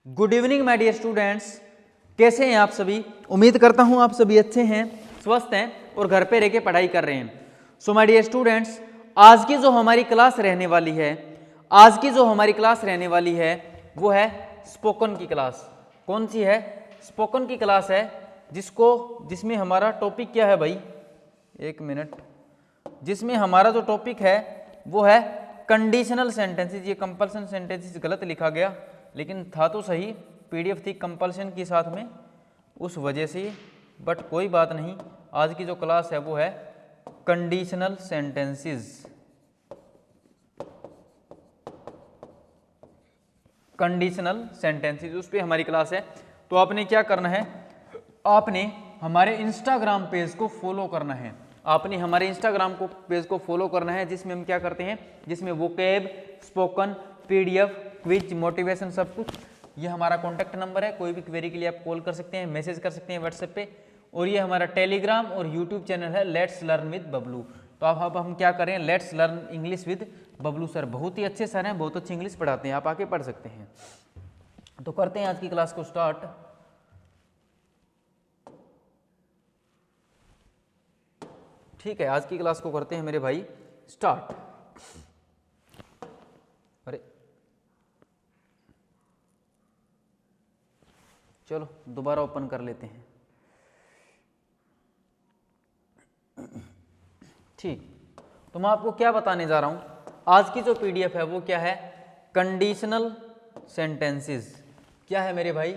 Good evening my dear students, कैसे हैं आप सभी। उम्मीद करता हूं आप सभी अच्छे हैं, स्वस्थ हैं और घर पे रह के पढ़ाई कर रहे हैं। सो माय डियर स्टूडेंट्स, आज की जो हमारी क्लास रहने वाली है वो है स्पोकन की क्लास। कौन सी है? स्पोकन की क्लास है, जिसमें हमारा टॉपिक क्या है भाई, एक मिनट, जिसमें हमारा जो टॉपिक है वो है कंडीशनल सेंटेंसेस। ये कंपल्सन सेंटेंसेस गलत लिखा गया, लेकिन था तो सही, पीडीएफ थी कंपल्शन के साथ में, उस वजह से, बट कोई बात नहीं। आज की जो क्लास है वो है कंडीशनल सेंटेंसेस। कंडीशनल सेंटेंसेस उस पर हमारी क्लास है। तो आपने क्या करना है, आपने हमारे इंस्टाग्राम पेज को फॉलो करना है। आपने हमारे इंस्टाग्राम पेज को फॉलो करना है, जिसमें हम क्या करते हैं, जिसमें vocab, spoken, PDF, quiz, motivation, सब कुछ। ये हमारा कॉन्टैक्ट नंबर है, कोई भी क्वेरी के लिए आप कॉल कर सकते हैं, मैसेज कर सकते हैं व्हाट्सएप पे। और ये हमारा टेलीग्राम और यूट्यूब चैनल है लेट्स लर्न विद बबलू। तो अब हम क्या करें, let's learn English with Bablu sir. बहुत ही अच्छे सर हैं, बहुत अच्छी इंग्लिश पढ़ाते हैं, आप आके पढ़ सकते हैं। तो करते हैं आज की क्लास को स्टार्ट। ठीक है, आज की क्लास को करते हैं मेरे भाई स्टार्ट। अरे चलो दोबारा ओपन कर लेते हैं। ठीक, तो मैं आपको क्या बताने जा रहा हूं, आज की जो पीडीएफ है वो क्या है, कंडीशनल सेंटेंसेस। क्या है मेरे भाई,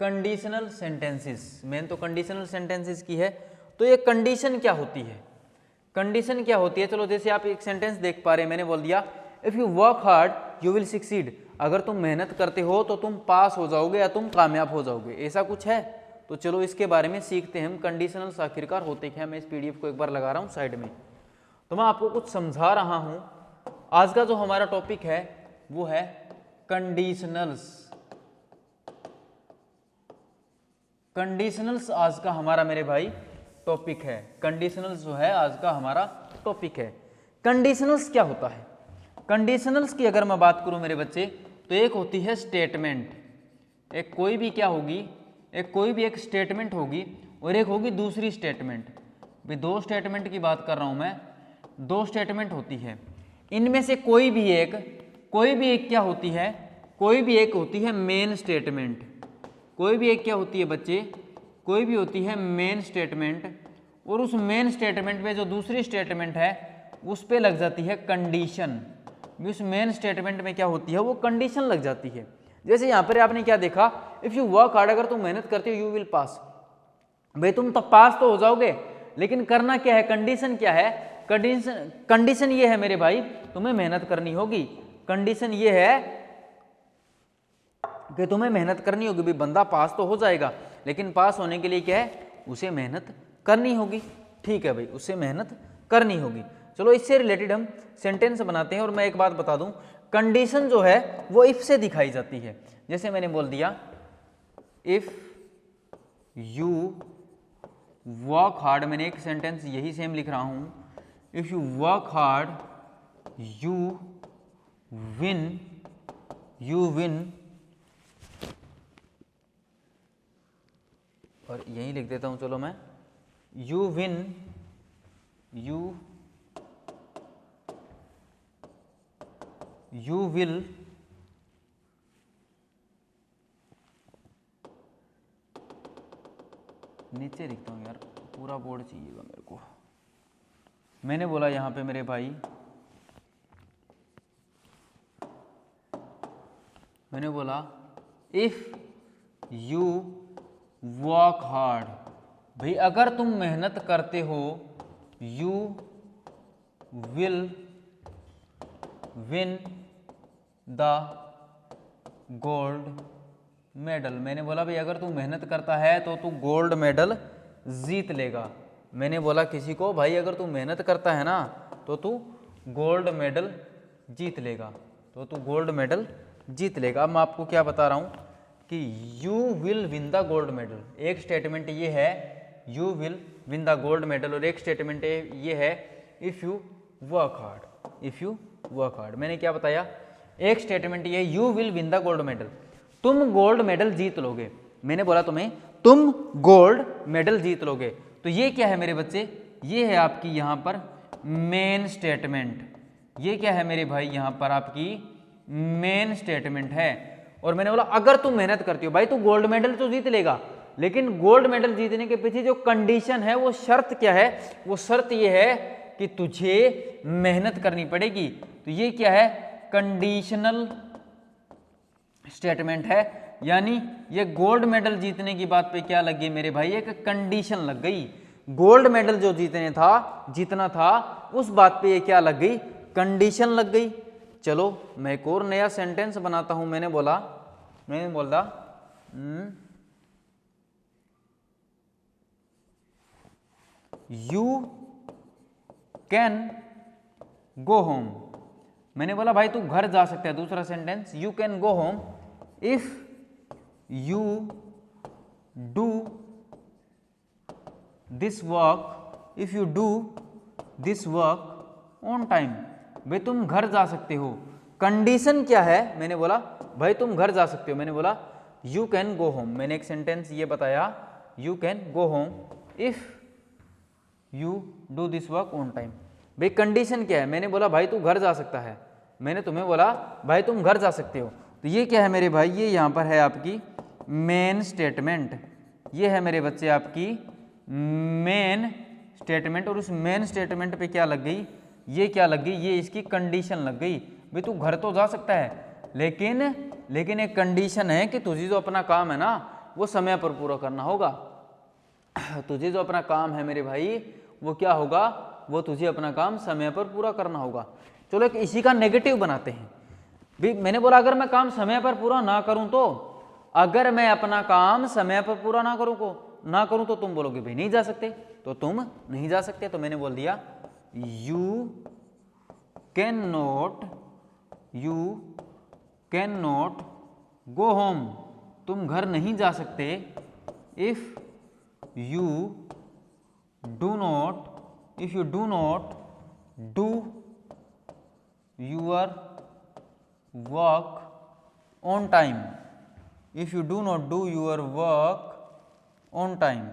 कंडीशनल सेंटेंसेस। मेन तो कंडीशनल सेंटेंसेस की है। तो ये कंडीशन क्या होती है, कंडीशन क्या होती है। चलो जैसे आप एक सेंटेंस देख पा रहे हैं, मैंने बोल दिया if you work hard you will succeed. अगर तुम मेहनत करते हो तो तुम पास हो जाओगे या तुम कामयाब हो जाओगे, ऐसा कुछ है। तो चलो इसके बारे में सीखते हैं हम, कंडीशनल्स आखिरकार होते क्या। मैं इस पीडीएफ को एक बार लगा रहा हूँ साइड में, तो मैं आपको कुछ समझा रहा हूँ। आज का जो हमारा टॉपिक है वो है कंडीशनल्स। कंडीशनल्स आज का हमारा मेरे भाई टॉपिक है। कंडीशनल्स जो है आज का हमारा टॉपिक है। कंडीशनल्स क्या होता है, कंडीशनल्स की अगर मैं बात करूं मेरे बच्चे, तो एक होती है स्टेटमेंट। एक कोई भी क्या होगी, एक स्टेटमेंट होगी, और एक होगी दूसरी स्टेटमेंट। भाई दो स्टेटमेंट की बात कर रहा हूं मैं, दो स्टेटमेंट होती है। इनमें से कोई भी एक क्या होती है, कोई भी एक होती है मेन स्टेटमेंट। कोई भी एक क्या होती है बच्चे, कोई भी होती है मेन स्टेटमेंट, और उस मेन स्टेटमेंट में जो दूसरी स्टेटमेंट है उस पे लग जाती है कंडीशन। उस मेन स्टेटमेंट में क्या होती है, वो कंडीशन लग जाती है। जैसे यहाँ पर आपने क्या देखा, इफ़ यू वर्क हार्ड, अगर तुम मेहनत करते हो यू विल पास। भाई तुम तो पास तो हो जाओगे, लेकिन करना क्या है, कंडीशन क्या है, कंडीशन ये है मेरे भाई, तुम्हें मेहनत करनी होगी। कंडीशन ये है कि तुम्हें मेहनत करनी होगी। भाई बंदा पास तो हो जाएगा, लेकिन पास होने के लिए क्या है, उसे मेहनत करनी होगी। ठीक है भाई, उसे मेहनत करनी होगी। चलो इससे रिलेटेड हम सेंटेंस बनाते हैं। और मैं एक बात बता दूं, कंडीशन जो है वो इफ से दिखाई जाती है। जैसे मैंने बोल दिया इफ यू वर्क हार्ड, मैंने एक सेंटेंस यही सेम लिख रहा हूं, if you work hard you win, और यही लिख देता हूं, चलो मैं, यू विल नीचे लिखता हूं यार, पूरा बोर्ड चाहिएगा मेरे को। मैंने बोला यहां पे मेरे भाई, मैंने बोला इफ यू वर्क हार्ड। भाई अगर तुम मेहनत करते हो, you will win the gold medal. मैंने बोला भाई अगर तू मेहनत करता है तो तू गोल्ड मेडल जीत लेगा। मैंने बोला किसी को, भाई अगर तू मेहनत करता है ना तो तू गोल्ड मेडल जीत लेगा, अब मैं आपको क्या बता रहा हूं कि you will win the gold medal. एक स्टेटमेंट ये है you will win the gold medal, और एक स्टेटमेंट ये है इफ यू वर्क हार्ड। मैंने क्या बताया, एक स्टेटमेंट ये you will win the gold medal, तुम गोल्ड मेडल जीत लोगे। मैंने बोला तुम्हें तुम गोल्ड मेडल जीत लोगे। तो ये क्या है मेरे बच्चे, ये है आपकी यहाँ पर मेन स्टेटमेंट। ये क्या है मेरे भाई, यहाँ पर आपकी मेन स्टेटमेंट है। और मैंने बोला अगर तुम मेहनत करती हो, भाई तू गोल्ड मेडल तो जीत लेगा, लेकिन गोल्ड मेडल जीतने के पीछे जो कंडीशन है, वो शर्त क्या है, वो शर्त ये है कि तुझे मेहनत करनी पड़ेगी। तो ये क्या है, कंडीशनल स्टेटमेंट है। यानी ये गोल्ड मेडल जीतने की बात पे क्या लग गई मेरे भाई, एक कंडीशन लग गई। गोल्ड मेडल जो जीतना था उस बात पे ये क्या लग गई, कंडीशन लग गई। चलो मैं एक और नया सेंटेंस बनाता हूं। मैंने बोला यू कैन गो होम। मैंने बोला भाई तू घर जा सकता है। दूसरा sentence, you can go home if you do this work, if you do this work on time. भाई तुम घर जा सकते हो। कंडीशन क्या है, मैंने बोला भाई तुम घर जा सकते हो। मैंने बोला यू कैन गो होम। मैंने एक सेंटेंस ये बताया, you can go home if you do this work on time. भाई कंडीशन क्या है, मैंने बोला भाई तू घर जा सकता है। मैंने तुम्हें बोला भाई तुम घर जा सकते हो। तो ये क्या है मेरे भाई, ये यहाँ पर है आपकी मेन स्टेटमेंट। ये है मेरे बच्चे आपकी मेन स्टेटमेंट। और उस मेन स्टेटमेंट पे क्या लग गई, ये क्या लग गई, ये इसकी कंडीशन लग गई। भाई तू घर तो जा सकता है, लेकिन एक कंडीशन है कि तुझे जो अपना काम है ना वो समय पर पूरा करना होगा। तुझे जो अपना काम है मेरे भाई वो क्या होगा, वो तुझे अपना काम समय पर पूरा करना होगा। चलो एक इसी का नेगेटिव बनाते हैं। भी मैंने बोला अगर मैं काम समय पर पूरा ना करूं तो, अगर मैं अपना काम समय पर पूरा ना करूं तो तुम बोलोगे भाई नहीं जा सकते, तो तुम नहीं जा सकते। तो मैंने बोल दिया you can not go home. तुम घर नहीं जा सकते if you do not do your work on time, if you do not do your work on time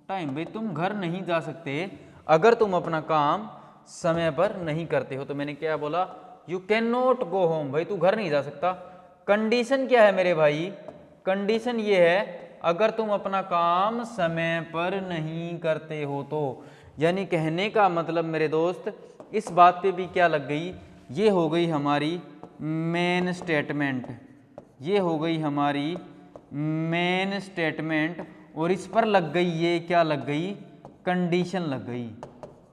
भाई तुम घर नहीं जा सकते अगर तुम अपना काम समय पर नहीं करते हो। तो मैंने क्या बोला, you can not go home. भाई तू घर नहीं जा सकता। कंडीशन क्या है मेरे भाई, कंडीशन ये है अगर तुम अपना काम समय पर नहीं करते हो तो। यानी कहने का मतलब मेरे दोस्त, इस बात पे भी क्या लग गई, ये हो गई हमारी मेन स्टेटमेंट। ये हो गई हमारी मेन स्टेटमेंट। और इस पर लग गई, ये क्या लग गई, कंडीशन लग गई।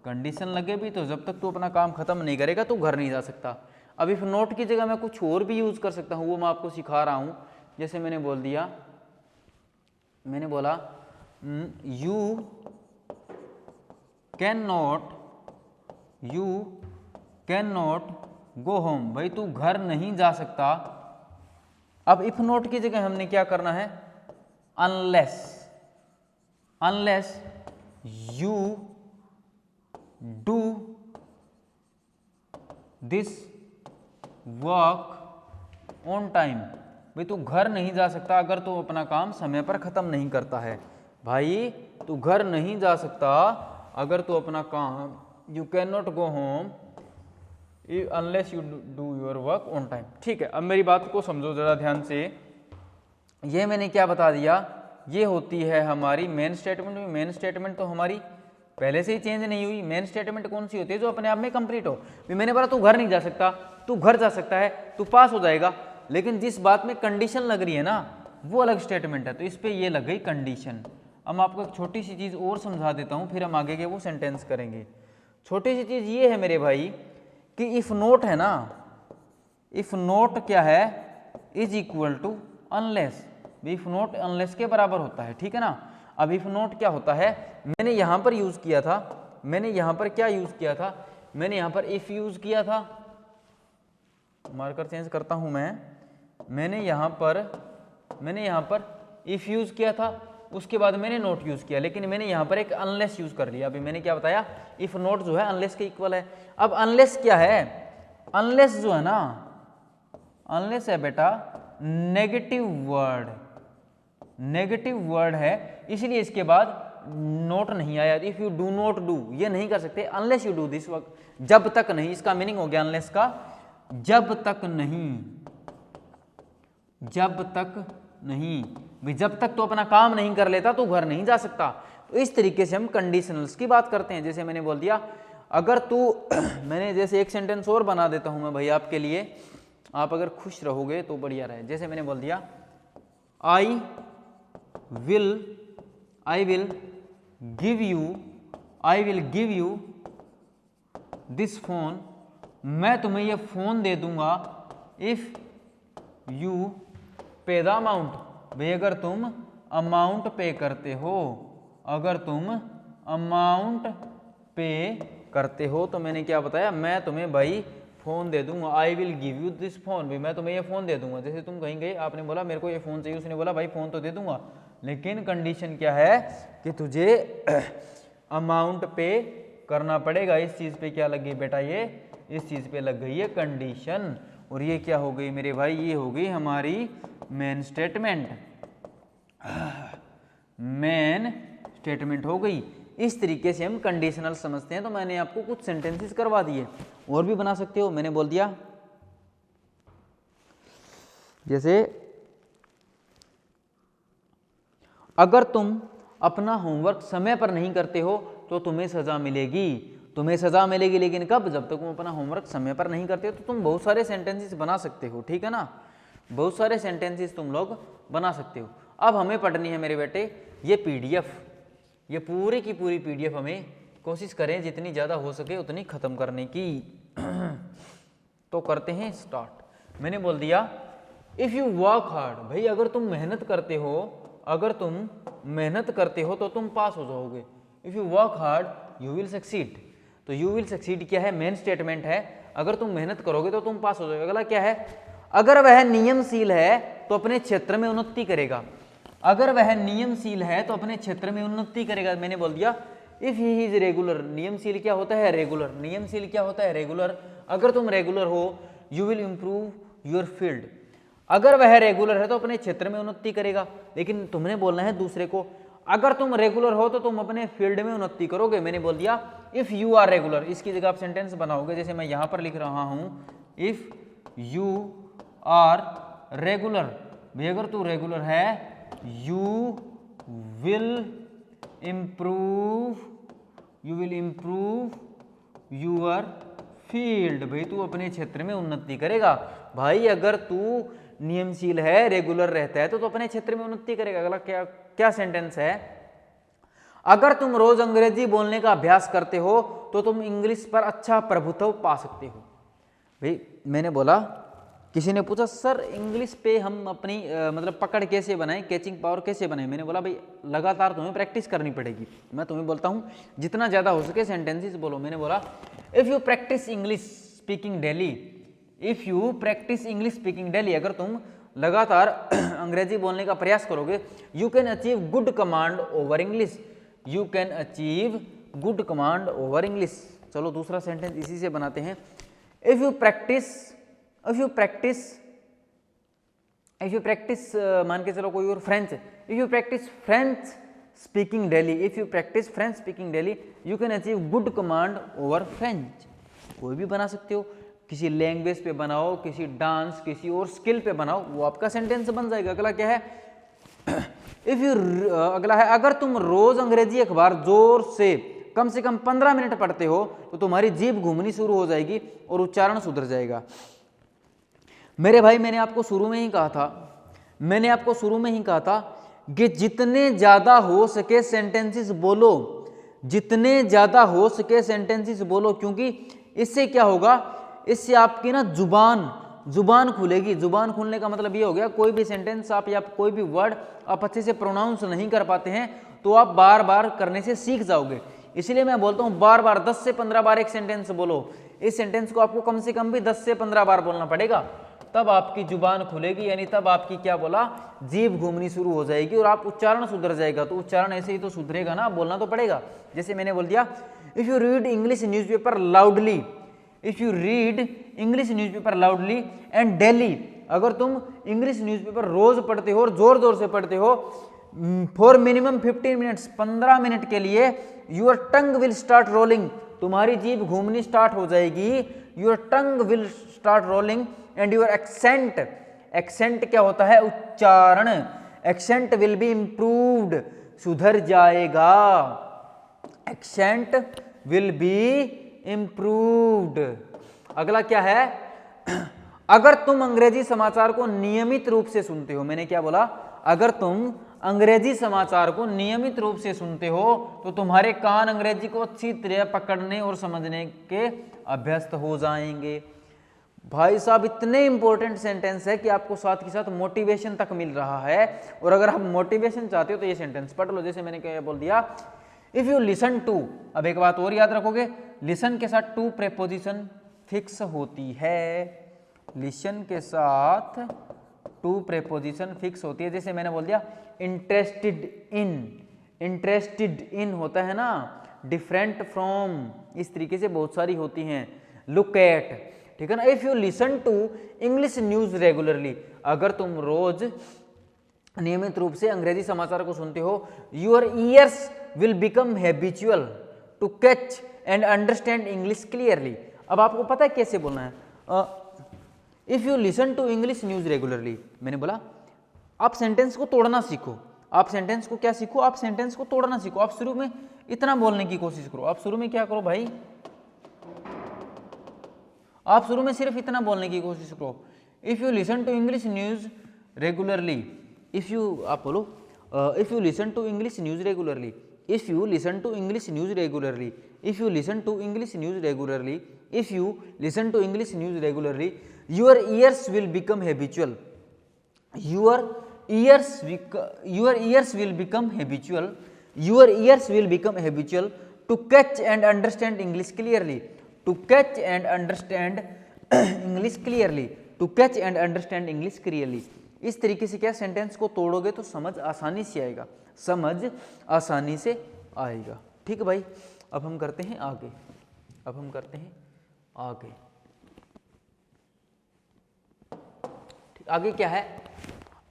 कंडीशन लगे भी तो जब तक तू अपना काम खत्म नहीं करेगा तू घर नहीं जा सकता। अब इफ नोट की जगह मैं कुछ और भी यूज कर सकता हूँ, वो मैं आपको सिखा रहा हूँ। जैसे मैंने बोला you can not go home. भाई तू घर नहीं जा सकता। अब इफ नॉट की जगह हमने क्या करना है, unless you do this work on time. भाई तू घर नहीं जा सकता अगर तू अपना काम समय पर खत्म नहीं करता है। भाई तू घर नहीं जा सकता अगर तू अपना काम, you can not go home unless you do your work on time. ठीक है, अब मेरी बात को समझो जरा ध्यान से। ये मैंने क्या बता दिया, ये होती है हमारी मेन स्टेटमेंट। मेन स्टेटमेंट तो हमारी पहले से ही चेंज नहीं हुई। मेन स्टेटमेंट कौन सी होती है, जो अपने आप में कंप्लीट हो। मैंने बोला तू घर नहीं जा सकता, तू घर जा सकता है, तू पास हो जाएगा। लेकिन जिस बात में कंडीशन लग रही है ना, वो अलग स्टेटमेंट है। तो इस पर ये लग गई कंडीशन। अब मैं आपको एक छोटी सी चीज़ और समझा देता हूँ, फिर हम आगे के वो सेंटेंस करेंगे। छोटी सी चीज़ ये है मेरे भाई कि इफ़ नोट है ना, इफ़ नोट क्या है, is equal to unless. If not unless के बराबर होता है, ठीक है ना। अब इफ़ नोट क्या होता है, मैंने यहाँ पर यूज़ किया था, मैंने यहाँ पर क्या यूज़ किया था, मैंने यहाँ पर इफ़ यूज़ किया था। मार्कर चेंज करता हूँ मैंने यहाँ पर इफ़ यूज़ किया था, उसके बाद मैंने नोट यूज़ किया, लेकिन मैंने यहाँ पर एक अनलेस यूज़ कर लिया। अभी मैंने क्या बताया, इफ़ नोट जो है अनलेस के इक्वल है। अब अनलेस क्या है, अनलेस जो है ना, अनलेस है बेटा नेगेटिव वर्ड है, इसलिए इसके बाद नोट नहीं आया। If you do not do, ये नहीं कर सकते। Unless you do this work, जब तक नहीं, इसका मीनिंग हो गया अनलेस का जब तक नहीं, जब तक नहीं भाई, जब तक तो अपना काम नहीं कर लेता तो घर नहीं जा सकता। तो इस तरीके से हम कंडीशनल्स की बात करते हैं। जैसे मैंने बोल दिया अगर तू मैंने जैसे एक सेंटेंस और बना देता हूं मैं भाई आपके लिए, आप अगर खुश रहोगे तो बढ़िया रहे। जैसे मैंने बोल दिया I will give you this phone, मैं तुम्हें ये फोन दे दूंगा इफ यू पे द अमाउंट, भाई अगर तुम अमाउंट पे करते हो, अगर तुम अमाउंट पे करते हो। तो मैंने क्या बताया, मैं तुम्हें भाई फोन दे दूंगा, I will give you this phone, भाई मैं तुम्हें ये फोन दे दूंगा। जैसे तुम कहीं गए, आपने बोला मेरे को ये फोन चाहिए, उसने बोला भाई फोन तो दे दूंगा, लेकिन कंडीशन क्या है कि तुझे अमाउंट पे करना पड़ेगा। इस चीज पे क्या लग गई बेटा, ये इस चीज पे लग गई है कंडीशन। और ये क्या हो गई मेरे भाई, ये हो गई हमारी मेन स्टेटमेंट, मेन स्टेटमेंट हो गई। इस तरीके से हम कंडीशनल समझते हैं। तो मैंने आपको कुछ सेंटेंसेस करवा दिए, और भी बना सकते हो। मैंने बोल दिया जैसे अगर तुम अपना होमवर्क समय पर नहीं करते हो तो तुम्हें सजा मिलेगी, तुम्हें सजा मिलेगी, लेकिन कब, जब तक तुम अपना होमवर्क समय पर नहीं करते हो। तो तुम बहुत सारे सेंटेंसेस बना सकते हो, ठीक है ना, बहुत सारे सेंटेंसेस तुम लोग बना सकते हो। अब हमें पढ़नी है मेरे बेटे ये पीडीएफ, ये पूरी की पूरी पीडीएफ हमें कोशिश करें जितनी ज़्यादा हो सके उतनी ख़त्म करने की। तो करते हैं स्टार्ट। मैंने बोल दिया इफ़ यू वर्क हार्ड, भाई अगर तुम मेहनत करते हो, अगर तुम मेहनत करते हो तो तुम पास हो जाओगे। If you work hard you will succeed. तो यू विल सक्सीड क्या है, मेन स्टेटमेंट है। अगर तुम मेहनत करोगे तो तुम पास हो जाओगे। अगला क्या है, अगर वह नियमशील है तो अपने क्षेत्र में उन्नति करेगा, अगर वह नियमशील है तो अपने क्षेत्र में उन्नति करेगा। मैंने बोल दिया इफ ही इज रेगुलर, नियमशील क्या होता है, रेगुलर, नियमशील क्या होता है, रेगुलर। अगर तुम रेगुलर हो you will improve your field, अगर वह रेगुलर है तो अपने क्षेत्र में उन्नति करेगा। लेकिन तुमने बोलना है दूसरे को, अगर तुम रेगुलर हो तो तुम अपने फील्ड में उन्नति करोगे। मैंने बोल दिया इफ यू आर रेगुलर, इसकी जगह आप सेंटेंस बनाओगे। जैसे मैं यहां पर लिख रहा हूं इफ यू आर रेगुलर, भाई अगर तू रेगुलर है you will improve your field, भाई तू अपने क्षेत्र में उन्नति करेगा। भाई अगर तू नियमशील है, रेगुलर रहता है तो अपने क्षेत्र में उन्नति करेगा। अगला क्या क्या सेंटेंस है, अगर तुम रोज अंग्रेजी बोलने का अभ्यास करते हो तो तुम इंग्लिश पर अच्छा प्रभुत्व पा सकते हो। भाई मैंने बोला, किसी ने पूछा सर इंग्लिश पे हम अपनी मतलब पकड़ कैसे बनाएं, कैचिंग पावर कैसे बनाएं। मैंने बोला भाई लगातार तुम्हें प्रैक्टिस करनी पड़ेगी। मैं तुम्हें बोलता हूँ जितना ज़्यादा हो सके सेंटेंसेस बोलो। मैंने बोला if you practice English speaking daily, if you practice English speaking daily, अगर तुम लगातार अंग्रेजी बोलने का प्रयास करोगे, you can achieve good command over English, you can achieve good command over English. चलो दूसरा सेंटेंस इसी से बनाते हैं। इफ़ यू प्रैक्टिस मान के चलो कोई और French, if you practice French speaking daily, if you practice French speaking daily you can achieve good command over French. कोई भी बना सकते हो, किसी लैंग्वेज पे बनाओ, किसी डांस, किसी और स्किल पे बनाओ, वो आपका सेंटेंस बन जाएगा। अगला क्या है, अगला है अगर तुम रोज अंग्रेजी अखबार जोर से कम 15 मिनट पढ़ते हो तो तुम्हारी जीभ घूमनी शुरू हो जाएगी और उच्चारण सुधर जाएगा। मेरे भाई मैंने आपको शुरू में ही कहा था कि जितने ज्यादा हो सके सेंटेंसेस बोलो, जितने ज्यादा हो सके सेंटेंसेस बोलो, क्योंकि इससे क्या होगा, इससे आपकी ना जुबान खुलेगी। जुबान खुलने का मतलब ये हो गया कोई भी सेंटेंस आप या कोई भी वर्ड आप अच्छे से प्रोनाउंस नहीं कर पाते हैं तो आप बार बार करने से सीख जाओगे। इसलिए मैं बोलता हूँ बार बार 10 से 15 बार एक सेंटेंस बोलो। इस सेंटेंस को आपको कम से कम भी 10 से 15 बार बोलना पड़ेगा, तब आपकी जुबान खुलेगी, यानी तब आपकी क्या बोला, जीभ घूमनी शुरू हो जाएगी और आप उच्चारण सुधर जाएगा। तो उच्चारण ऐसे ही तो सुधरेगा ना, बोलना तो पड़ेगा। जैसे मैंने बोल दिया if you read English newspaper loudly, if you read English newspaper loudly and daily, अगर तुम इंग्लिश न्यूज़पेपर रोज पढ़ते हो और जोर जोर से पढ़ते हो फॉर मिनिमम 15 मिनट्स, 15 मिनट के लिए, your tongue will start rolling, तुम्हारी जीभ घूमनी स्टार्ट हो जाएगी, your tongue will start rolling and your accent, accent क्या होता है? उच्चारण, एक्सेंट विल बी इम्प्रूव्ड, सुधर जाएगा, एक्सेंट विल बी इम्प्रूव्ड। अगला क्या है? अगर तुम अंग्रेजी समाचार को नियमित रूप से सुनते हो, मैंने क्या बोला? अगर तुम अंग्रेजी समाचार को नियमित रूप से सुनते हो तो तुम्हारे कान अंग्रेजी को अच्छी तरह पकड़ने और समझने के अभ्यस्त हो जाएंगे। भाई साहब इतने इंपॉर्टेंट सेंटेंस है कि आपको साथ के साथ मोटिवेशन तक मिल रहा है, और अगर आप मोटिवेशन चाहते हो तो ये सेंटेंस पढ़ लो। जैसे मैंने क्या बोल दिया, इफ यू लिसन टू, अब एक बात और याद रखोगे, लिसन के साथ टू प्रेपोजिशन फिक्स होती है, लिसन के साथ टू प्रेपोजिशन फिक्स होती है। जैसे मैंने बोल दिया इंटरेस्टेड इन, इंटरेस्टेड इन होता है ना, डिफरेंट फ्रॉम, इस तरीके से बहुत सारी होती हैं, लुक एट, ठीक है ना। If you listen to English news regularly, अगर तुम रोज नियमित रूप से अंग्रेजी समाचार को सुनते हो, your ears will become habitual to catch and understand English clearly. अब आपको पता है कैसे बोलना है? If you listen to English news regularly, मैंने बोला आप सेंटेंस को तोड़ना सीखो, आप सेंटेंस को क्या सीखो? आप सेंटेंस को तोड़ना सीखो। आप शुरू में इतना बोलने की कोशिश करो, आप शुरू में क्या करो भाई, आप शुरू में सिर्फ इतना बोलने की कोशिश करो, if you listen to English news regularly, if you, आप बोलो if you listen to English news regularly, if you listen to English news regularly, if you listen to English news regularly, if you listen to English news regularly, your ears will become habitual, your ears will become habitual, your ears will become habitual to catch and understand English clearly, to catch and understand English clearly, to catch and understand English clearly। इस तरीके से क्या sentence को तोड़ोगे तो समझ आसानी से आएगा, समझ आसानी से आएगा। ठीक है भाई, अब हम करते हैं आगे, अब हम करते हैं आगे। आगे क्या है?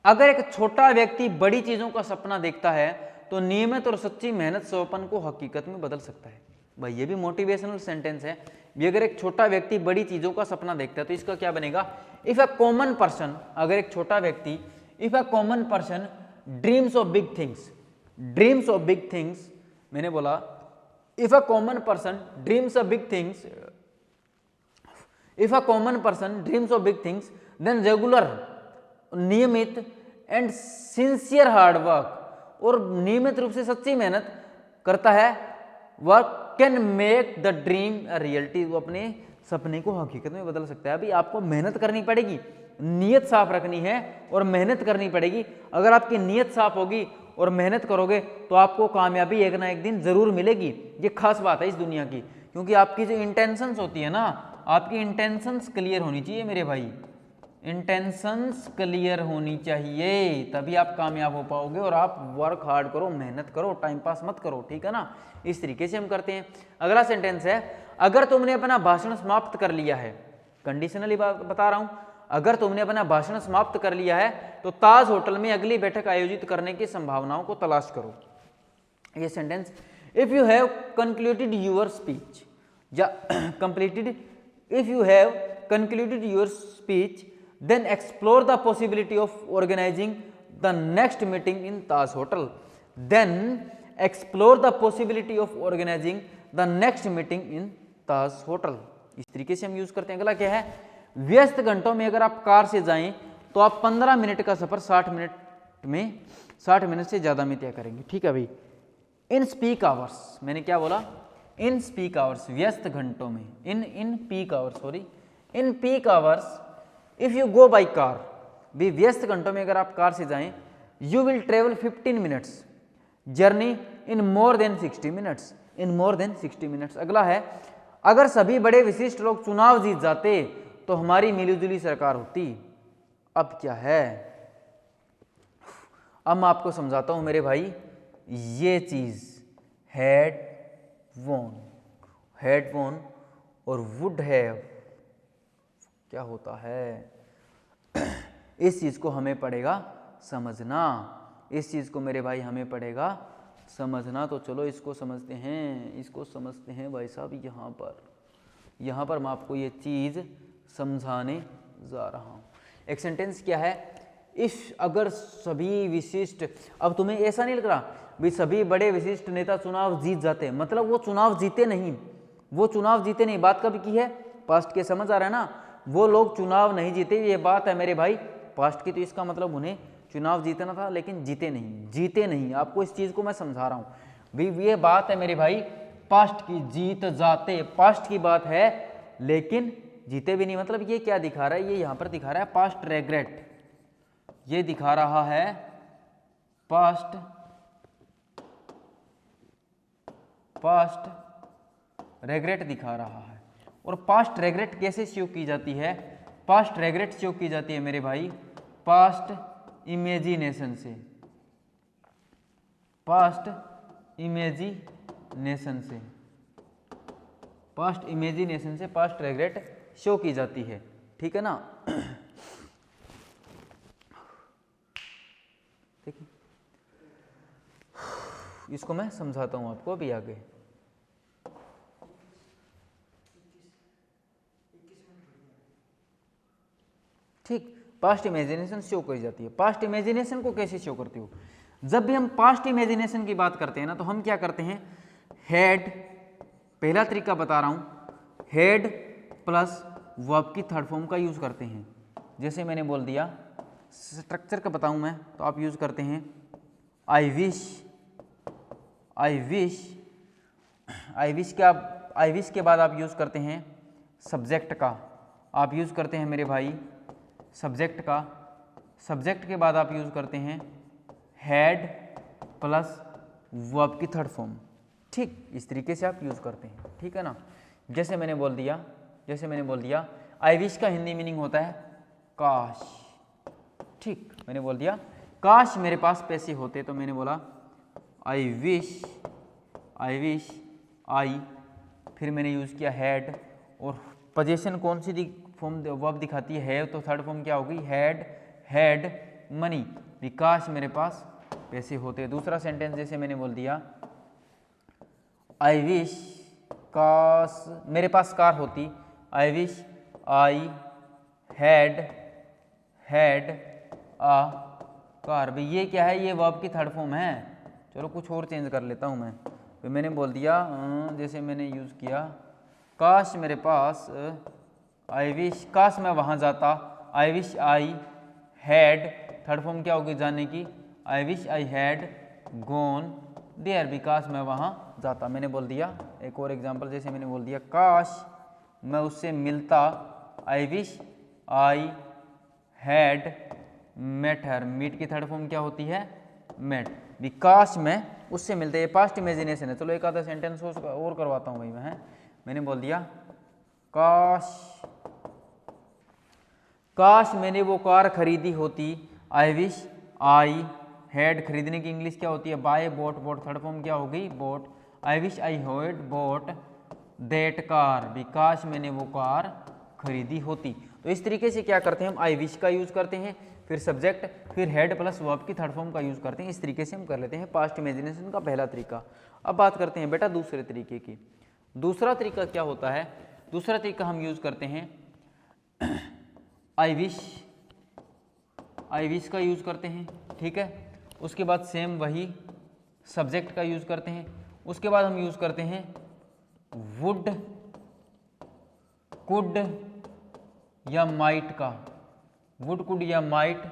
अगर एक छोटा व्यक्ति बड़ी चीजों का सपना देखता है तो नियमित और सच्ची मेहनत स्वप्न को हकीकत में बदल सकता है। भाई ये भी मोटिवेशनल सेंटेंस है। भी अगर एक छोटा व्यक्ति बड़ी चीजों का सपना देखता है तो इसका क्या बनेगा? इफ अ कॉमन पर्सन, अगर एक छोटा व्यक्ति, if a common person dreams of big things, dreams of big things, मैंने बोला if a common person dreams of big things, if a common person dreams of big things, then regular, नियमित and sincere hard work, और नियमित रूप से सच्ची मेहनत करता है, work can make the dream a reality, वो अपने सपने को हकीकत में बदल सकता है। अभी आपको मेहनत करनी पड़ेगी, नीयत साफ रखनी है और मेहनत करनी पड़ेगी। अगर आपकी नीयत साफ होगी और मेहनत करोगे तो आपको कामयाबी एक ना एक दिन जरूर मिलेगी। ये खास बात है इस दुनिया की, क्योंकि आपकी जो इंटेंशंस होती है ना, आपकी इंटेंशंस क्लियर होनी चाहिए मेरे भाई, इंटेंशंस क्लियर होनी चाहिए, तभी आप कामयाब हो पाओगे। और आप वर्क हार्ड करो, मेहनत करो, टाइम पास मत करो, ठीक है ना। इस तरीके से हम करते हैं। अगला सेंटेंस है, अगर तुमने अपना भाषण समाप्त कर लिया है, कंडीशनली बता रहा हूं, अगर तुमने अपना भाषण समाप्त कर लिया है तो ताज होटल में अगली बैठक आयोजित करने की संभावनाओं को तलाश करो। ये sentence, if you have concluded your speech या completed, if you have concluded your speech then explore the possibility of organizing the next meeting in Taj Hotel, then explore the possibility of organizing the next meeting in Taj Hotel। इस तरीके से हम use करते हैं। अगला क्या है? व्यस्त घंटों में अगर आप कार से जाएं तो आप 15 मिनट का सफर 60 मिनट से ज्यादा में तय करेंगे। ठीक है भाई। इन स्पीक आवर्स, मैंने क्या बोला? इन स्पीक आवर्स, व्यस्त घंटों में, in peak hours, sorry, in peak hours if you go by car, भी व्यस्त घंटों में अगर आप कार से जाएं, you will travel 15 minutes journey in more than 60 minutes, in more than 60 minutes. अगला है, अगर सभी बड़े विशिष्ट लोग चुनाव जीत जाते तो हमारी मिलीजुली सरकार होती। अब क्या है? अब मैं आपको समझाता हूं मेरे भाई। ये चीज हैड वोन और वुड हैव क्या होता है? इस चीज़ को हमें पड़ेगा समझना, इस चीज़ को मेरे भाई हमें पड़ेगा समझना। तो चलो इसको समझते हैं, इसको समझते हैं भाई साहब। यहाँ पर मैं आपको ये चीज़ समझाने जा रहा हूँ। एक सेंटेंस क्या है, इस अगर सभी विशिष्ट, अब तुम्हें ऐसा नहीं लग रहा भी सभी बड़े विशिष्ट नेता चुनाव जीत जाते हैं, मतलब वो चुनाव जीते नहीं, वो चुनाव जीते नहीं। बात कब की है, पास्ट के, समझ आ रहा है ना। वो लोग चुनाव नहीं जीते, ये बात है मेरे भाई पास्ट की। तो इसका मतलब उन्हें चुनाव जीतना था लेकिन जीते नहीं। आपको इस चीज़ को मैं समझा रहा हूँ भी, ये बात है मेरे भाई पास्ट की, जीत जाते, पास्ट की बात है लेकिन जीते भी नहीं। मतलब ये क्या दिखा रहा है, ये यहाँ पर दिखा रहा है पास्ट रेग्रेट, ये दिखा रहा है पास्ट रेग्रेट दिखा रहा है। और पास्ट रेग्रेट कैसे शो की जाती है, पास्ट रेग्रेट शो की जाती है मेरे भाई पास्ट इमेजिनेशन से, पास्ट इमेजिनेशन से पास्ट रेग्रेट शो की जाती है, ठीक है ना। ठीक है, इसको मैं समझाता हूं आपको अभी आगे। ठीक, पास्ट इमेजिनेशन शो करी जाती है। पास्ट इमेजिनेशन को कैसे शो करती हो, जब भी हम पास्ट इमेजिनेशन की बात करते हैं ना, तो हम क्या करते हैं, हेड, पहला तरीका बता रहा हूं, हेड प्लस वर्ब की थर्ड फॉर्म का यूज करते हैं। जैसे मैंने बोल दिया, स्ट्रक्चर का बताऊं मैं, तो आप यूज करते हैं आई विश के बाद आप यूज करते हैं सब्जेक्ट का, आप यूज करते हैं मेरे भाई सब्जेक्ट का, सब्जेक्ट के बाद आप यूज करते हैं हेड प्लस वर्ब की थर्ड फॉर्म। ठीक, इस तरीके से आप यूज करते हैं, ठीक है ना। जैसे मैंने बोल दिया आई विश का हिंदी मीनिंग होता है काश। ठीक, मैंने बोल दिया काश मेरे पास पैसे होते, तो मैंने बोला आई विश आई, फिर मैंने यूज किया हेड, और पोजीशन कौन सी फॉर्म वर्ब दिखाती है, तो थर्ड फॉर्म क्या होगी, हेड मनी, विकास मेरे पास पैसे होते। दूसरा सेंटेंस जैसे मैंने बोल दिया आई विश काश मेरे पास कार होती, आई wish I had a car. भाई ये क्या है, ये वर्ब की थर्ड फॉर्म है। चलो कुछ और चेंज कर लेता हूँ मैं। तो मैंने बोल दिया, जैसे मैंने यूज़ किया काश मेरे पास, आई विश काश मैं वहाँ जाता, I wish I had, third form क्या होगी जाने की, I wish I had gone there, भी काश मैं वहाँ जाता। मैंने बोल दिया एक और एग्जांपल, जैसे मैंने बोल दिया काश मैं उससे मिलता, I wish I had met her, meet की थर्ड फॉर्म क्या होती है, मेट, भी काश मैं उससे मिलता। ये पास्ट इमेजिनेशन है। चलो एक आधा सेंटेंस और करवाता हूँ भाई मैं। मैंने बोल दिया काश मैंने वो कार खरीदी होती, आई विश आई हैड, खरीदने की इंग्लिश क्या होती है, बाय, बोट थर्ड फॉर्म क्या होगी, boat, I wish I had boat that car, भी काश मैंने वो कार खरीदी होती। तो इस तरीके से क्या करते हैं हम, आई विश का यूज करते हैं, फिर सब्जेक्ट, फिर हेड प्लस वर्ब की थर्ड फॉर्म का यूज करते हैं। इस तरीके से हम कर लेते हैं पास्ट इमेजिनेशन का पहला तरीका। अब बात करते हैं बेटा दूसरे तरीके की। दूसरा तरीका क्या होता है, दूसरा तरीका हम यूज करते हैं आई विश का यूज करते हैं, ठीक है। उसके बाद सेम वही सब्जेक्ट का यूज करते हैं। उसके बाद हम यूज करते हैं वुड, कुड या माइट का, वुड कुड या माइट,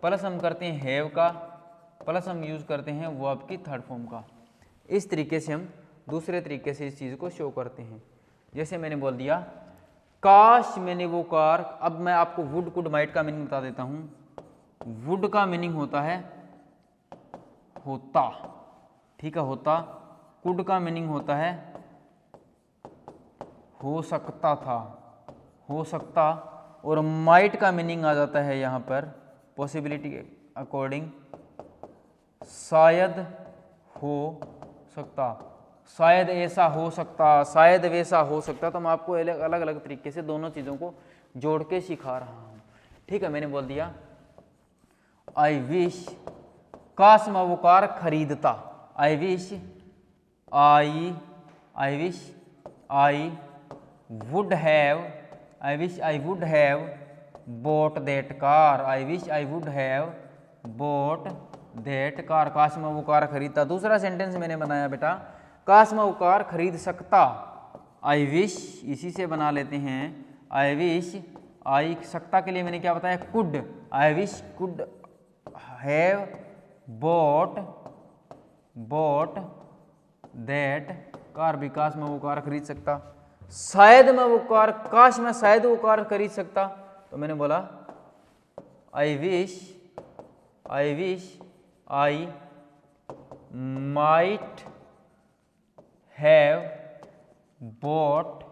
प्लस हम करते हैं हैव का, प्लस हम यूज करते हैं वर्ब की थर्ड फॉर्म का। इस तरीके से हम दूसरे तरीके से इस चीज़ को शो करते हैं। जैसे मैंने बोल दिया काश मैंने वो कार, अब मैं आपको वुड कुड माइट का मीनिंग बता देता हूँ। वुड का मीनिंग होता है होता, ठीक है, होता। कुड का मीनिंग होता है हो सकता था, हो सकता। और माइट का मीनिंग आ जाता है यहाँ पर पॉसिबिलिटी के अकॉर्डिंग, शायद हो सकता, शायद ऐसा हो सकता, शायद वैसा हो सकता। तो मैं आपको अलग अलग तरीके से दोनों चीज़ों को जोड़ के सिखा रहा हूँ, ठीक है। मैंने बोल दिया आई विश, काश मैं वो कार खरीदता। आई wish I would have, I wish I would have bought that car, I wish I would have bought that car, काश मैं वो कार खरीदता। दूसरा सेंटेंस मैंने बनाया बेटा, काश मैं वो कार खरीद सकता। आई विश इसी से बना लेते हैं, आई विश, आई सकता के लिए मैंने क्या बताया, could, I wish could have bought that car, भी काश मैं वो कार खरीद सकता। शायद मैं वो कार, काश मैं शायद वो कार खरीद सकता, तो मैंने बोला आई wish I might have bought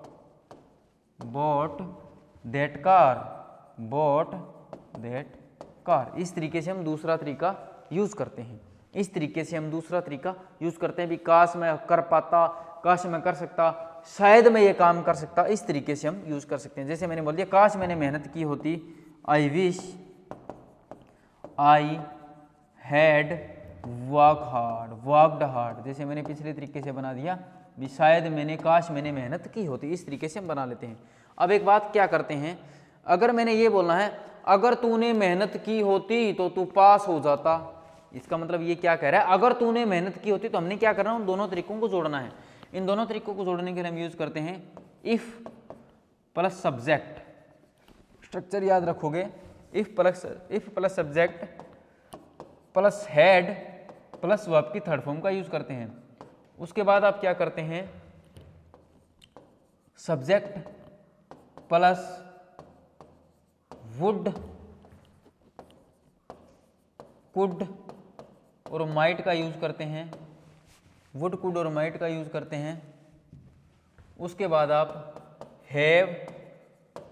that car, इस तरीके से हम दूसरा तरीका यूज करते हैं। इस तरीके से हम दूसरा तरीका यूज करते हैं भी, काश मैं कर पाता, काश मैं कर सकता, शायद मैं ये काम कर सकता, इस तरीके से हम यूज कर सकते हैं। जैसे मैंने बोल दिया, काश मैंने मेहनत की होती, आई wish I had worked hard, जैसे मैंने पिछले तरीके से बना दिया भी, शायद मैंने, काश मैंने मेहनत की होती, इस तरीके से हम बना लेते हैं। अब एक बात क्या करते हैं, अगर मैंने ये बोलना है अगर तूने मेहनत की होती तो तू पास हो जाता, इसका मतलब ये क्या कह रहा है, अगर तूने मेहनत की होती, तो हमने क्या करना है, उन दोनों तरीकों को जोड़ना है। इन दोनों तरीकों को जोड़ने के लिए हम यूज करते हैं इफ प्लस सब्जेक्ट, स्ट्रक्चर याद रखोगे, if plus subject plus head plus verb की थर्ड फॉर्म का यूज करते हैं। उसके बाद आप क्या करते हैं, सब्जेक्ट प्लस वुड, कुड और माइट का यूज करते हैं, वुड, कुड और माइट का यूज करते हैं। उसके बाद आप हैव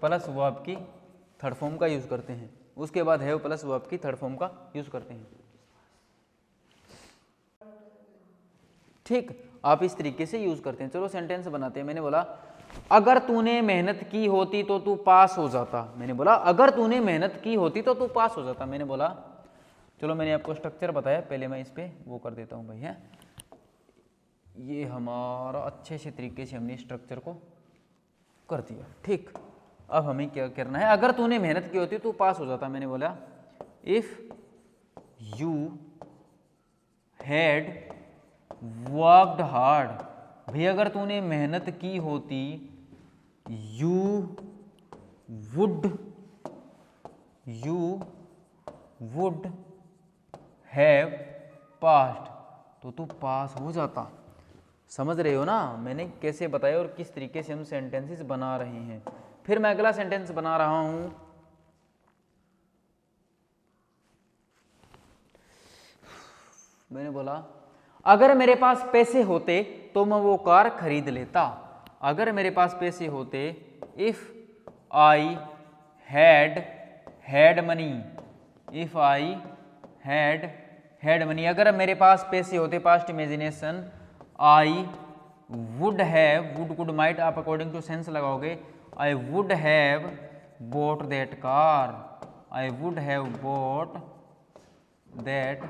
प्लस वर्ब की थर्ड फॉर्म का यूज करते हैं। उसके बाद हैव प्लस वर्ब की थर्ड फॉर्म का यूज करते हैं। ठीक, आप इस तरीके से यूज करते हैं। चलो सेंटेंस बनाते हैं। मैंने बोला अगर तूने मेहनत की होती तो तू पास हो जाता। मैंने बोला अगर तूने मेहनत की होती तो तू पास हो जाता। मैंने बोला, चलो मैंने आपको स्ट्रक्चर बताया, पहले मैं इस पे वो कर देता हूँ भाई, है ये हमारा अच्छे से तरीके से हमने स्ट्रक्चर को कर दिया। ठीक, अब हमें क्या करना है, अगर तूने मेहनत की होती तो पास हो जाता। मैंने बोला if you had worked hard, भाई अगर तूने मेहनत की होती, यू वुड हैव पास्ड, तो तू पास हो जाता। समझ रहे हो ना मैंने कैसे बताया और किस तरीके से हम सेंटेंसेस बना रहे हैं। फिर मैं अगला सेंटेंस बना रहा हूं। मैंने बोला अगर मेरे पास पैसे होते तो मैं वो कार खरीद लेता। अगर मेरे पास पैसे होते, if I had money, if I had money, अगर मेरे पास पैसे होते, past imagination, I would have, would could might आप अकॉर्डिंग टू सेंस लगाओगे, I would have boat that car, I would have boat that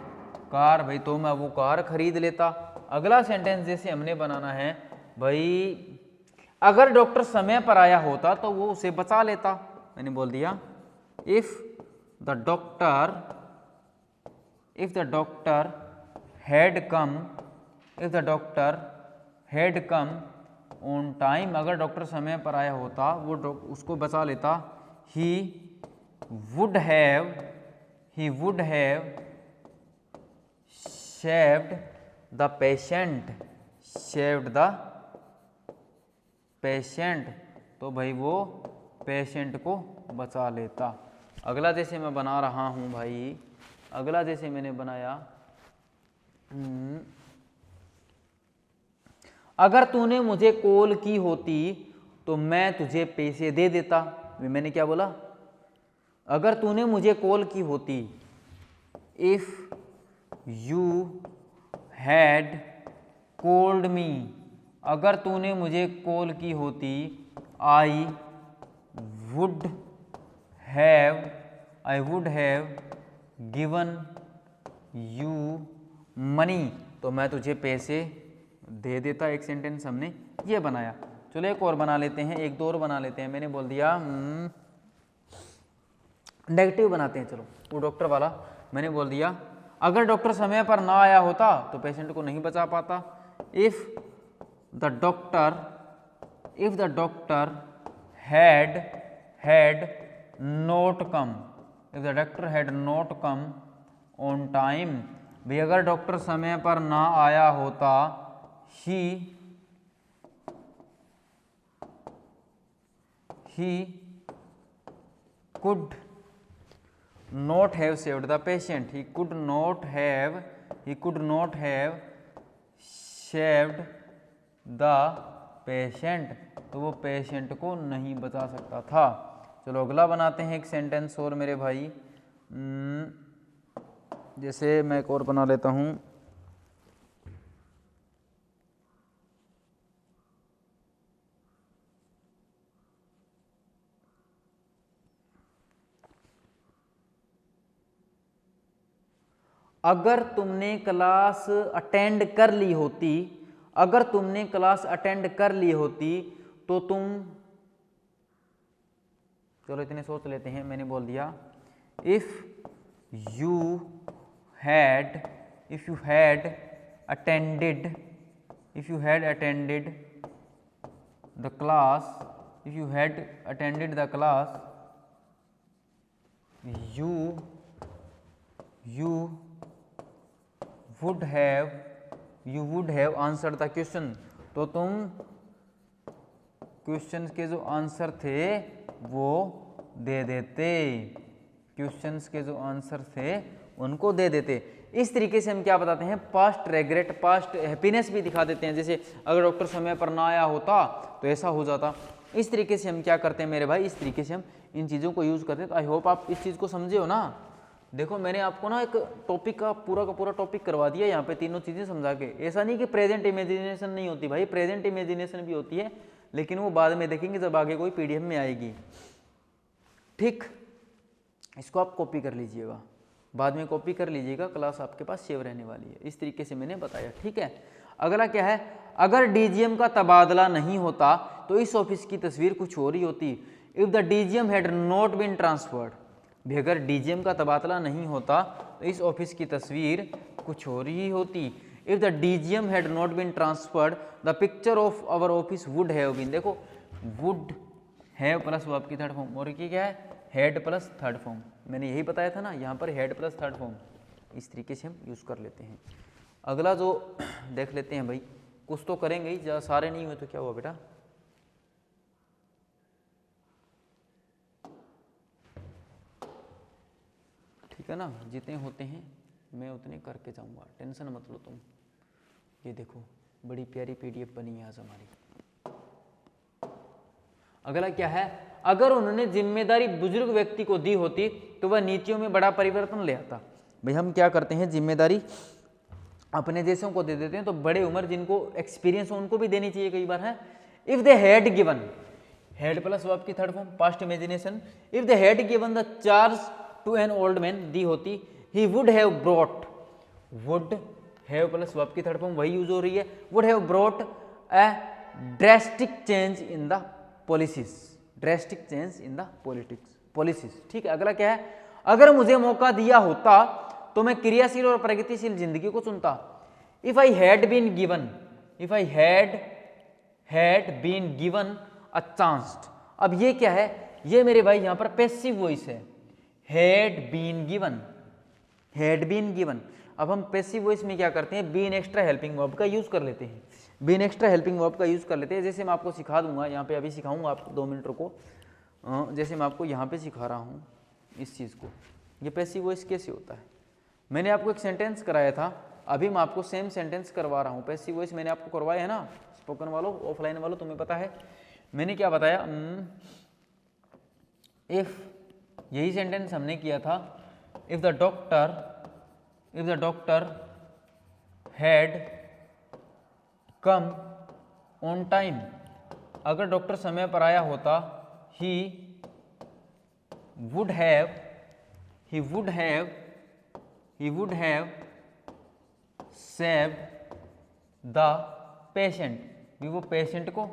car, भाई तो मैं वो कार खरीद लेता। अगला सेंटेंस जैसे हमने बनाना है भाई, अगर डॉक्टर समय पर आया होता तो वो उसे बचा लेता। मैंने बोल दिया if the doctor had come on time, अगर डॉक्टर समय पर आया होता वो उसको बचा लेता। ही would have saved the patient, तो भाई वो पेशेंट को बचा लेता। अगला जैसे मैं बना रहा हूं भाई, अगला जैसे मैंने बनाया, अगर तूने मुझे कॉल की होती तो मैं तुझे पैसे दे देता। मैंने क्या बोला, अगर तूने मुझे कॉल की होती, if you had called me, अगर तूने मुझे कॉल की होती, I would have given you money, तो मैं तुझे पैसे दे देता। एक सेंटेंस हमने ये बनाया। चलो एक और बना लेते हैं, एक दो और बना लेते हैं। मैंने बोल दिया नेगेटिव बनाते हैं। चलो वो डॉक्टर वाला मैंने बोल दिया, अगर डॉक्टर समय पर ना आया होता तो पेशेंट को नहीं बचा पाता। If the doctor had not come, if the doctor had not come on time, भाई अगर डॉक्टर समय पर ना आया होता, he could not have saved the patient, he could not have saved the patient, तो वो पेशेंट को नहीं बचा सकता था। चलो अगला बनाते हैं एक सेंटेंस और मेरे भाई। जैसे मैं एक और बना लेता हूँ, अगर तुमने क्लास अटेंड कर ली होती, अगर तुमने क्लास अटेंड कर ली होती तो तुम, चलो इतने सोच लेते हैं। मैंने बोल दिया if you had attended the class, you would have answered the question, तो तुम क्वेश्चन के जो आंसर थे वो दे देते, क्वेश्चंस के जो आंसर थे उनको दे देते। इस तरीके से हम क्या बताते हैं, पास्ट रेग्रेट, पास्ट हैप्पीनेस भी दिखा देते हैं। जैसे अगर डॉक्टर समय पर ना आया होता तो ऐसा हो जाता। इस तरीके से हम क्या करते हैं मेरे भाई, इस तरीके से हम इन चीज़ों को यूज़ करते हैं। तो आई होप आप इस चीज़ को समझे हो ना। देखो मैंने आपको ना एक टॉपिक का पूरा टॉपिक करवा दिया यहाँ पे, तीनों चीज़ें समझा के। ऐसा नहीं कि प्रेजेंट इमेजिनेशन नहीं होती भाई, प्रेजेंट इमेजिनेशन भी होती है, लेकिन वो बाद में देखेंगे जब आगे कोई पीडीएफ में आएगी। ठीक, इसको आप कॉपी कर लीजिएगा, बाद में कॉपी कर लीजिएगा, क्लास आपके पास सेव रहने वाली है। इस तरीके से मैंने बताया। ठीक है, अगला क्या है, अगर डीजीएम का तबादला नहीं होता तो इस ऑफिस की तस्वीर कुछ और ही होती। If the DGM had not been transferred, भी अगर डीजीएम का तबादला नहीं होता तो इस ऑफिस की तस्वीर कुछ और ही होती। If the DGM had not been transferred the picture of our office would have been, देखो वुड हैव प्लस वर्ब की थर्ड फॉर्म, और ये क्या है, हैड प्लस थर्ड फॉर्म। मैंने यही बताया था ना, यहाँ पर हैड प्लस थर्ड फॉर्म। इस तरीके से हम यूज़ कर लेते हैं। अगला जो देख लेते हैं भाई, कुछ तो करेंगे ही, ज़्यादा सारे नहीं हुए तो क्या हुआ बेटा। ठीक है ना, जितने होते हैं मैं उतने करके जाऊंगा, टेंशन मत लो तुम। ये देखो बड़ी प्यारी पीडीएफ बनी है आज हमारी। अगला क्या है, अगर उन्होंने जिम्मेदारी बुजुर्ग व्यक्ति को दी होती तो वह नीतियों में बड़ा परिवर्तन ले आता। भाई हम क्या करते हैं, जिम्मेदारी अपने जैसों को दे देते हैं, तो बड़े उम्र जिनको एक्सपीरियंस हो उनको भी देनी चाहिए कई बार है। If they had given, had plus verb की third form past imagination, if they had given the charge to an old man दी होती, he would have brought, would have plus verb की थर्ड फॉर्म वही use हो रही है, would have brought a drastic change in the policies, drastic change in the policies. ठीक है, अगला क्या है, अगर मुझे मौका दिया होता तो मैं क्रियाशील और प्रगतिशील जिंदगी को चुनता। If I had been given, if I had been given a chance. अब ये क्या है, ये मेरे भाई यहाँ पर पैसिव वॉइस है, had been given, had been given. अब हम पैसिव वॉइस में क्या करते हैं, बीन एक्स्ट्रा हेल्पिंग वर्ब का यूज कर लेते हैं, बीन एक्स्ट्रा हेल्पिंग वर्ब का यूज कर लेते हैं। जैसे मैं आपको सिखा दूंगा यहाँ पे, अभी सिखाऊंगा आपको 2 मिनट रुको। जैसे मैं आपको यहाँ पे सिखा रहा हूँ इस चीज़ को, ये पैसिव वॉइस कैसे होता है। मैंने आपको एक सेंटेंस कराया था, अभी मैं आपको सेम सेंटेंस करवा रहा हूँ। पैसिव वॉइस मैंने आपको करवाया है ना, स्पोकन वालों, ऑफलाइन वालों, तुम्हें पता है मैंने क्या बताया। इफ, यही सेंटेंस हमने किया था, if the doctor had come on time, अगर डॉक्टर समय पर आया होता, ही would have he would have saved the patient, भी वो पेशेंट को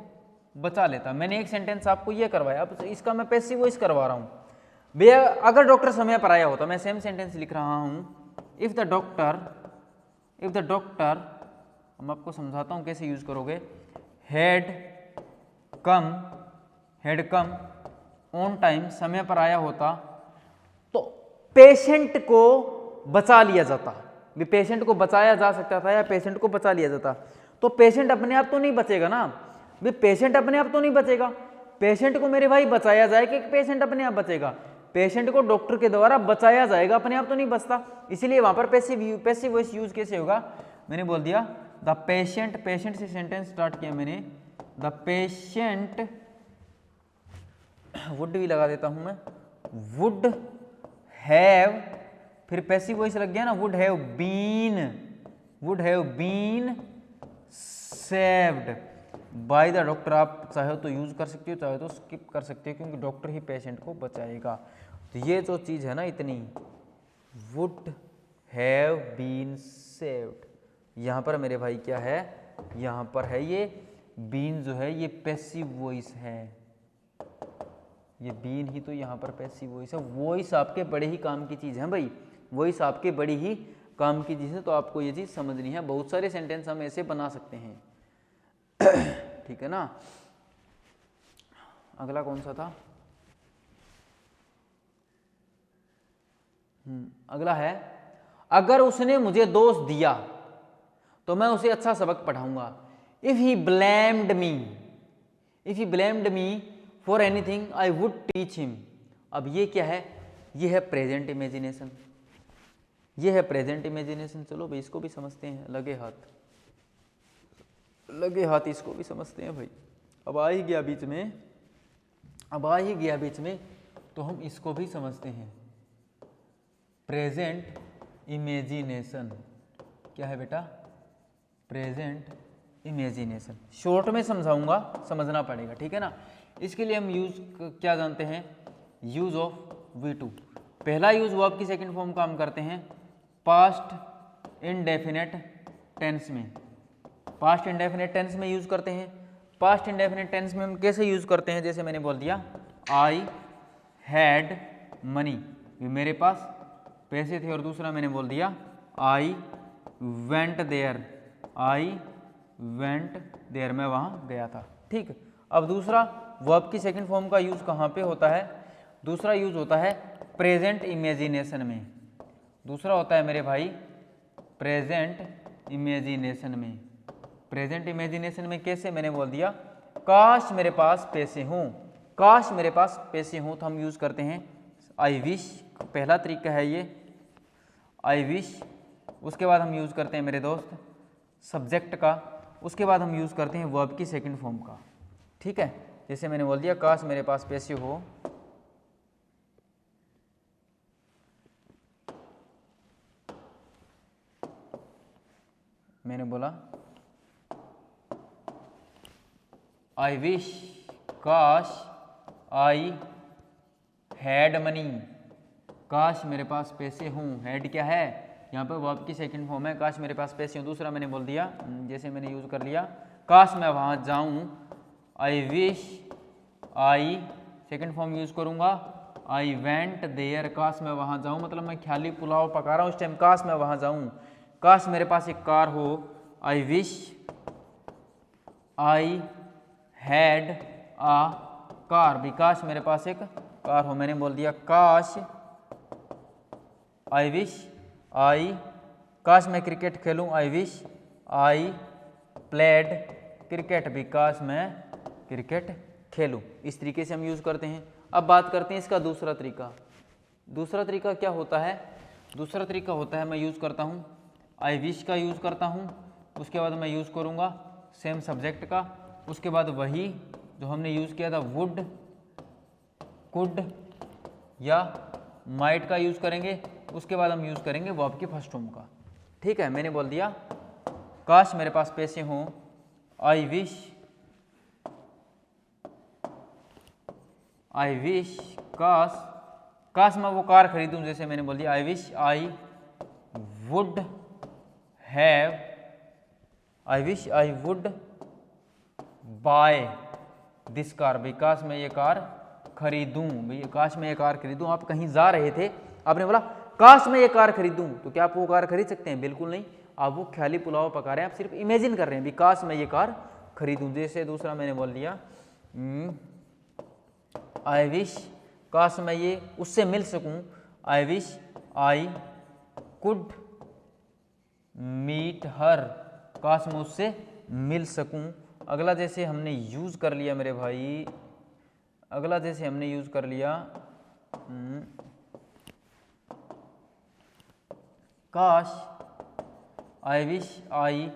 बचा लेता। मैंने एक सेंटेंस आपको ये करवाया, अब इसका मैं पैसिव वॉइस करवा रहा हूँ भैया। अगर डॉक्टर समय पर आया होता, मैं सेम सेंटेंस लिख रहा हूँ, इफ द डॉक्टर, हम आपको समझाता हूँ कैसे यूज करोगे, हैड कम ऑन टाइम, समय पर आया होता तो पेशेंट को बचा लिया जाता। भी पेशेंट को बचाया जा सकता था या पेशेंट को बचा लिया जाता। तो पेशेंट अपने आप तो नहीं बचेगा ना, भी पेशेंट अपने आप तो नहीं बचेगा। पेशेंट को मेरे भाई बचाया जाए कि पेशेंट अपने आप बचेगा? पेशेंट को डॉक्टर के द्वारा बचाया जाएगा, अपने आप तो नहीं बचता। इसीलिए वहां पर पैसिव वॉइस यूज कैसे होगा, मैंने बोल दिया द पेशेंट, पेशेंट से सेंटेंस स्टार्ट किया मैंने, द पेशेंट, वुड भी लगा देता हूं मैं, वुड हैव, फिर पैसिव वॉइस लग गया ना, would have been saved by the doctor. आप चाहे तो यूज कर सकते हो, चाहे तो स्किप कर सकते हो, क्योंकि डॉक्टर ही पेशेंट को बचाएगा। तो ये जो चीज है ना इतनी, वुड हैव बीन सेव्ड, यहां पर मेरे भाई क्या है, यहां पर है ये बीन जो है ये पैसिव वॉइस है, ये बीन ही तो यहाँ पर पैसिव वॉइस है। वॉइस आपके बड़े ही काम की चीज़ है भाई, वॉइस आपके बड़ी ही काम की चीज़ है। तो आपको ये चीज़ समझनी है। बहुत सारे सेंटेंस हम ऐसे बना सकते हैं ठीक है ना। अगला कौन सा था, अगला है, अगर उसने मुझे दोष दिया तो मैं उसे अच्छा सबक पढ़ाऊंगा। If he blamed me for anything I would teach him. अब ये क्या है, ये है प्रेजेंट इमेजिनेशन, ये है प्रेजेंट इमेजिनेशन। चलो भाई इसको भी समझते हैं, लगे हाथ इसको भी समझते हैं भाई। अब आ ही गया बीच में, तो हम इसको भी समझते हैं। प्रेजेंट इमेजिनेशन क्या है बेटा, प्रेजेंट इमेजिनेशन। शॉर्ट में समझाऊंगा, समझना पड़ेगा, ठीक है ना। इसके लिए हम यूज क्या जानते हैं, यूज ऑफ V2। पहला यूज वर्ब की सेकंड फॉर्म का हम करते हैं पास्ट इंडेफिनेट टेंस में। पास्ट इंडेफिनेट टेंस में यूज करते हैं। पास्ट इंडेफिनेट टेंस में हम कैसे यूज करते हैं, जैसे मैंने बोल दिया आई हैड मनी, मेरे पास पैसे थे, और दूसरा मैंने बोल दिया आई वेंट देयर, मैं वहां गया था। ठीक, अब दूसरा वर्ब की सेकंड फॉर्म का यूज कहाँ पे होता है, दूसरा यूज होता है प्रेजेंट इमेजिनेशन में। दूसरा होता है मेरे भाई प्रेजेंट इमेजिनेशन में। प्रेजेंट इमेजिनेशन में कैसे, मैंने बोल दिया काश मेरे पास पैसे हों, काश मेरे पास पैसे हों, तो हम यूज करते हैं आई विश। पहला तरीका है ये आई विश। उसके बाद हम यूज करते हैं मेरे दोस्त सब्जेक्ट का। उसके बाद हम यूज करते हैं वर्ब की सेकंड फॉर्म का। ठीक है, जैसे मैंने बोल दिया काश मेरे पास पैसे हो, मैंने बोला आई विश, काश आई हैड मनी, काश मेरे पास पैसे हों। हैड क्या है, यहाँ पर वर्ब की सेकंड फॉर्म है, काश मेरे पास पैसे हों। दूसरा मैंने बोल दिया, जैसे मैंने यूज कर लिया काश मैं वहाँ जाऊँ, आई विश आई, सेकंड फॉर्म यूज करूँगा आई वेंट देयर, काश मैं वहाँ जाऊँ, मतलब मैं ख्याली पुलाव पका रहा हूँ उस टाइम, काश मैं वहाँ जाऊँ। काश मेरे पास एक कार हो, I wish I had a car, भी काश मेरे पास एक कार हो। मैंने बोल दिया काश आई विश आई, काश मैं क्रिकेट खेलूं, I wish I played cricket, भी काश मैं क्रिकेट खेलूं। इस तरीके से हम यूज करते हैं। अब बात करते हैं इसका दूसरा तरीका। दूसरा तरीका क्या होता है, दूसरा तरीका होता है मैं यूज करता हूं आई विश का यूज करता हूं, उसके बाद मैं यूज करूंगा सेम सब्जेक्ट का, उसके बाद वही जो हमने यूज किया था वुड, कुड या माइट का यूज करेंगे, उसके बाद हम यूज करेंगे वर्ब की फर्स्ट फॉर्म का। ठीक है, मैंने बोल दिया काश मेरे पास पैसे हों, आई विश काश मैं वो कार खरीदूं, जैसे मैंने बोल दिया आई wish I would have, I wish I would by this car, भाई काश मैं ये कार खरीदूं, भाई काश मैं ये कार खरीदूं। आप कहीं जा रहे थे, आपने बोला काश मैं ये कार खरीदूं, तो क्या आप वो कार खरीद सकते हैं? बिल्कुल नहीं। आप वो ख्याली पुलाव पका रहे हैं, आप सिर्फ इमेजिन कर रहे हैं, भी काश मैं ये कार खरीदूं। जैसे दूसरा मैंने बोल दिया आई विश, काश मैं ये उससे मिल सकूं, I wish I could meet her, काश मैं उससे मिल सकूं। अगला जैसे हमने यूज कर लिया मेरे भाई, अगला जैसे हमने यूज कर लिया काश, आई विश आई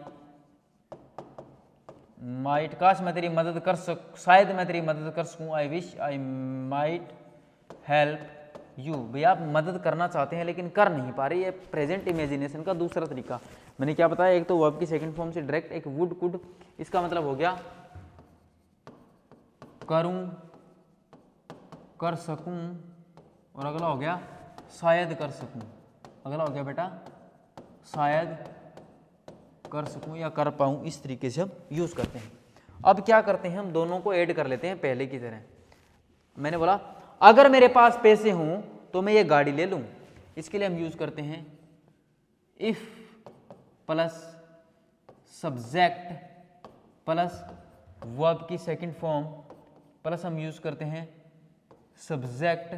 माइट, काश मैं तेरी मदद कर शायद मैं तेरी मदद कर सकूं, I wish I might help you. भाई आप मदद करना चाहते हैं लेकिन कर नहीं पा रहे, ये प्रेजेंट इमेजिनेशन का दूसरा तरीका। मैंने क्या बताया, एक तो वर्ब की सेकंड फॉर्म से डायरेक्ट, एक वुड कुड, इसका मतलब हो गया करूं, कर सकूं, और अगला हो गया शायद कर सकूं। अगला हो गया बेटा शायद कर सकूं या कर पाऊं, इस तरीके से हम यूज करते हैं। अब क्या करते हैं, हम दोनों को ऐड कर लेते हैं पहले की तरह। मैंने बोला अगर मेरे पास पैसे हों तो मैं ये गाड़ी ले लूं, इसके लिए हम यूज करते हैं if plus subject plus verb की सेकंड फॉर्म प्लस हम यूज करते हैं सब्जेक्ट,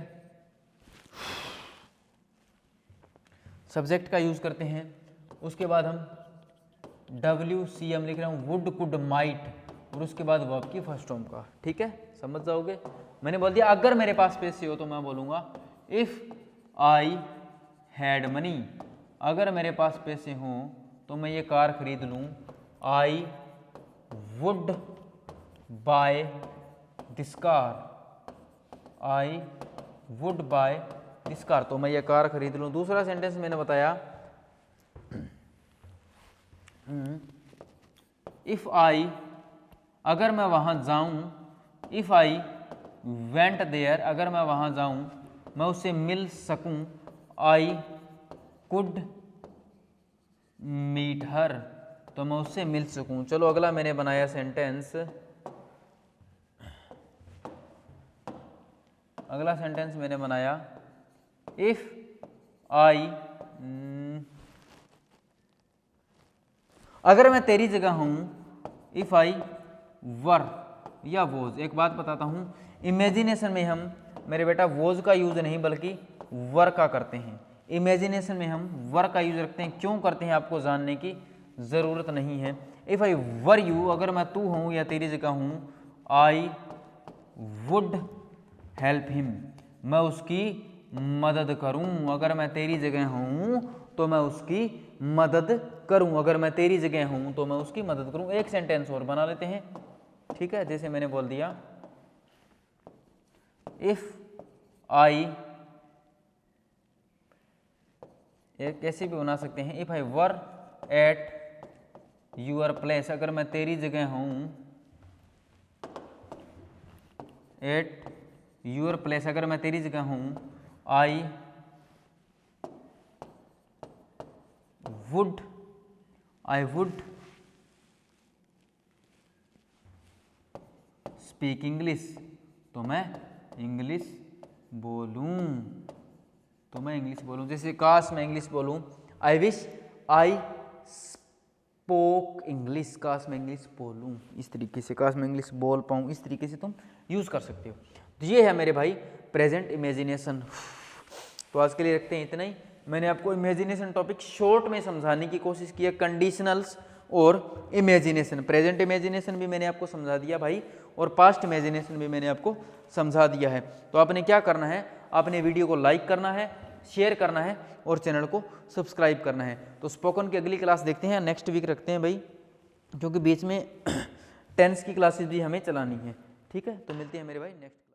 सब्जेक्ट का यूज करते हैं। उसके बाद हम WCM लिख रहा हूँ वुड कुड माइट, और उसके बाद वर्ब की फर्स्ट फॉर्म का। ठीक है, समझ जाओगे। मैंने बोल दिया अगर मेरे पास पैसे हो तो मैं बोलूँगा इफ़ आई हैड मनी, अगर मेरे पास पैसे हों तो मैं ये कार खरीद लूँ, I would by this car, I would by this car, तो मैं ये कार खरीद लूँ। दूसरा सेंटेंस मैंने बताया इफ़ आई, अगर मैं वहाँ जाऊँ, इफ़ आई वेंट देयर, अगर मैं वहाँ जाऊँ, मैं उससे मिल सकूँ, आई कुड मीट हर, तो मैं उससे मिल सकूँ। चलो अगला मैंने बनाया सेंटेंस, अगला सेंटेंस मैंने बनाया इफ़ आई, अगर मैं तेरी जगह हूँ, इफ़ आई वर या वोज। एक बात बताता हूँ, इमेजिनेशन में हम मेरे बेटा वोज का यूज नहीं बल्कि वर का करते हैं। इमेजिनेशन में हम वर का यूज रखते हैं, क्यों करते हैं आपको जानने की ज़रूरत नहीं है। इफ़ आई वर यू, अगर मैं तू हूँ या तेरी जगह हूँ, आई वुड हेल्प हिम, मैं उसकी मदद करूँ। अगर मैं तेरी जगह हूँ तो मैं उसकी मदद करूँ, अगर मैं तेरी जगह हूँ तो मैं उसकी मदद करूँ। एक सेंटेंस और बना लेते हैं, ठीक है। जैसे मैंने बोल दिया इफ़ आई, कैसे भी बना सकते हैं, if I were at your place, अगर मैं तेरी जगह हूँ, एट यूर प्लेस, अगर मैं तेरी जगह हूँ, आई वुड स्पीक इंग्लिश, तो मैं इंग्लिश बोलूँ, तो मैं इंग्लिश बोलूँ। जैसे काश मैं इंग्लिश बोलूँ, आई विश आई स्पोक इंग्लिश, काश मैं इंग्लिश बोलूँ, इस तरीके से, काश मैं इंग्लिश बोल पाऊँ, इस तरीके से तुम यूज़ कर सकते हो। तो ये है मेरे भाई प्रेजेंट इमेजिनेशन। तो आज के लिए रखते हैं इतना ही। मैंने आपको इमेजिनेशन टॉपिक शॉर्ट में समझाने की कोशिश की है, कंडीशनल्स और इमेजिनेशन। प्रेजेंट इमेजिनेशन भी मैंने आपको समझा दिया भाई, और पास्ट इमेजिनेशन भी मैंने आपको समझा दिया है। तो आपने क्या करना है, आपने वीडियो को लाइक करना है, शेयर करना है और चैनल को सब्सक्राइब करना है। तो स्पोकन की अगली क्लास देखते हैं, नेक्स्ट वीक रखते हैं भाई, क्योंकि बीच में टेंस की क्लासेस भी हमें चलानी है। ठीक है, तो मिलते हैं मेरे भाई नेक्स्ट।